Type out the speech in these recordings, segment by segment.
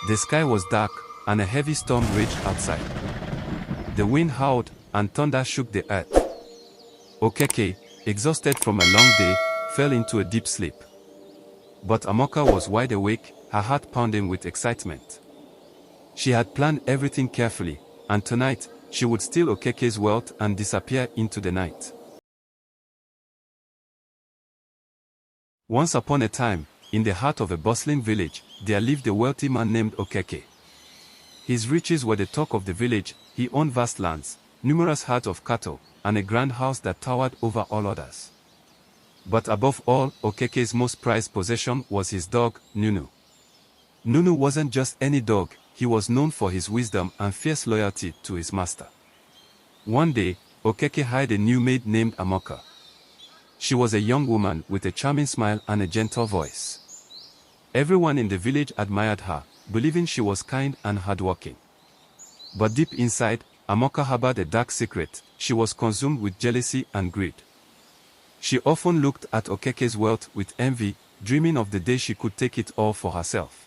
The sky was dark, and a heavy storm raged outside. The wind howled, and thunder shook the earth. Okeke, exhausted from a long day, fell into a deep sleep. But Amaka was wide awake, her heart pounding with excitement. She had planned everything carefully, and tonight, she would steal Okeke's wealth and disappear into the night. Once upon a time, in the heart of a bustling village, there lived a wealthy man named Okeke. His riches were the talk of the village. He owned vast lands, numerous herds of cattle, and a grand house that towered over all others. But above all, Okeke's most prized possession was his dog, Nnunu. Nnunu wasn't just any dog, he was known for his wisdom and fierce loyalty to his master. One day, Okeke hired a new maid named Amaka. She was a young woman with a charming smile and a gentle voice. Everyone in the village admired her, believing she was kind and hardworking. But deep inside, Amaka harbored a dark secret. She was consumed with jealousy and greed. She often looked at Okeke's wealth with envy, dreaming of the day she could take it all for herself.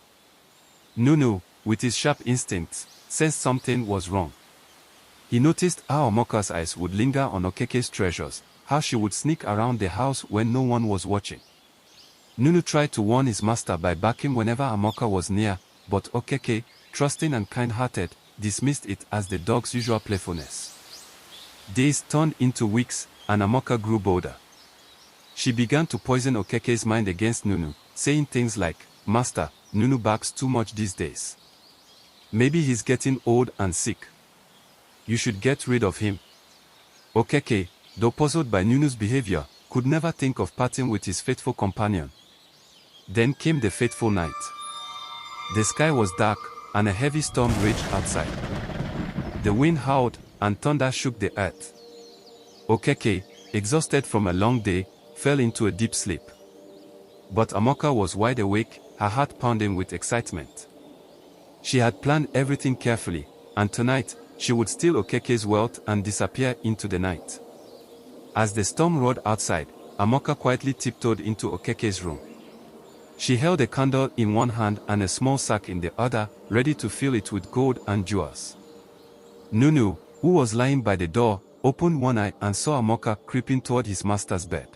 Nnunu, with his sharp instincts, sensed something was wrong. He noticed how Amaka's eyes would linger on Okeke's treasures, how she would sneak around the house when no one was watching. Nnunu tried to warn his master by barking whenever Amaka was near, but Okeke, trusting and kind-hearted, dismissed it as the dog's usual playfulness. Days turned into weeks, and Amaka grew bolder. She began to poison Okeke's mind against Nnunu, saying things like, "Master, Nnunu barks too much these days. Maybe he's getting old and sick. You should get rid of him." Okeke, though puzzled by Nnunu's behavior, could never think of parting with his faithful companion. Then came the fateful night. The sky was dark, and a heavy storm raged outside. The wind howled, and thunder shook the earth. Okeke, exhausted from a long day, fell into a deep sleep. But Amaka was wide awake, her heart pounding with excitement. She had planned everything carefully, and tonight, she would steal Okeke's wealth and disappear into the night. As the storm roared outside, Amaka quietly tiptoed into Okeke's room. She held a candle in one hand and a small sack in the other, ready to fill it with gold and jewels. Nnunu, who was lying by the door, opened one eye and saw Amaka creeping toward his master's bed.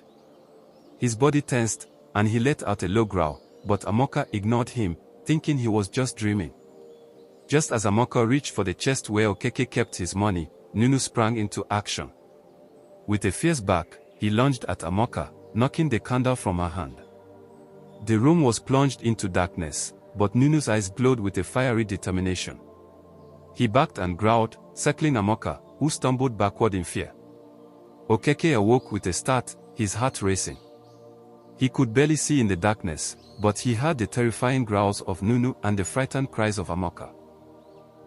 His body tensed, and he let out a low growl, but Amaka ignored him, thinking he was just dreaming. Just as Amaka reached for the chest where Okeke kept his money, Nnunu sprang into action. With a fierce bark, he lunged at Amaka, knocking the candle from her hand. The room was plunged into darkness, but Nnunu's eyes glowed with a fiery determination. He barked and growled, circling Amaka, who stumbled backward in fear. Okeke awoke with a start, his heart racing. He could barely see in the darkness, but he heard the terrifying growls of Nnunu and the frightened cries of Amaka.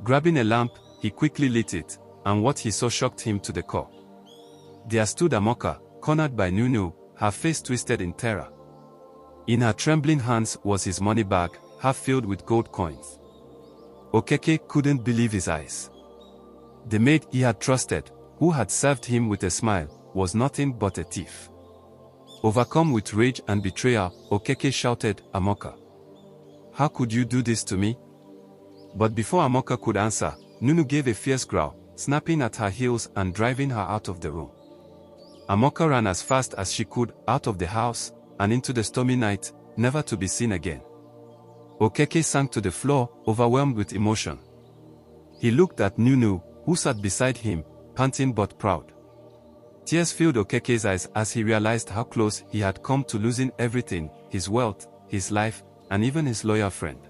Grabbing a lamp, he quickly lit it, and what he saw shocked him to the core. There stood Amaka, cornered by Nnunu, her face twisted in terror. In her trembling hands was his money bag, half filled with gold coins. Okeke couldn't believe his eyes. The maid he had trusted, who had served him with a smile, was nothing but a thief. Overcome with rage and betrayal, Okeke shouted, "Amaka, how could you do this to me?" But before Amaka could answer, Nnunu gave a fierce growl, snapping at her heels and driving her out of the room. Amaka ran as fast as she could out of the house and into the stormy night, never to be seen again. Okeke sank to the floor, overwhelmed with emotion. He looked at Nnunu, who sat beside him, panting but proud. Tears filled Okeke's eyes as he realized how close he had come to losing everything, his wealth, his life, and even his loyal friend.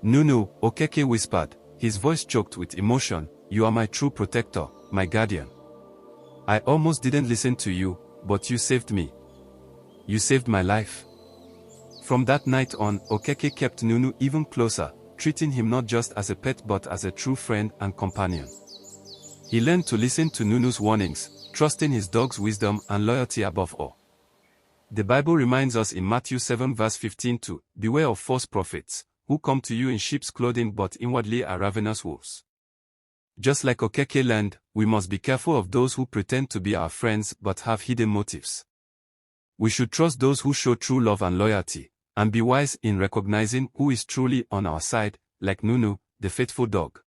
"Nnunu," Okeke whispered, his voice choked with emotion, "you are my true protector, my guardian. I almost didn't listen to you, but you saved me. You saved my life." From that night on, Okeke kept Nnunu even closer, treating him not just as a pet but as a true friend and companion. He learned to listen to Nnunu's warnings, trusting his dog's wisdom and loyalty above all. The Bible reminds us in Matthew 7 verse 15 to, "Beware of false prophets, who come to you in sheep's clothing but inwardly are ravenous wolves." Just like Okeke learned, we must be careful of those who pretend to be our friends but have hidden motives. We should trust those who show true love and loyalty, and be wise in recognizing who is truly on our side, like Nnunu, the faithful dog.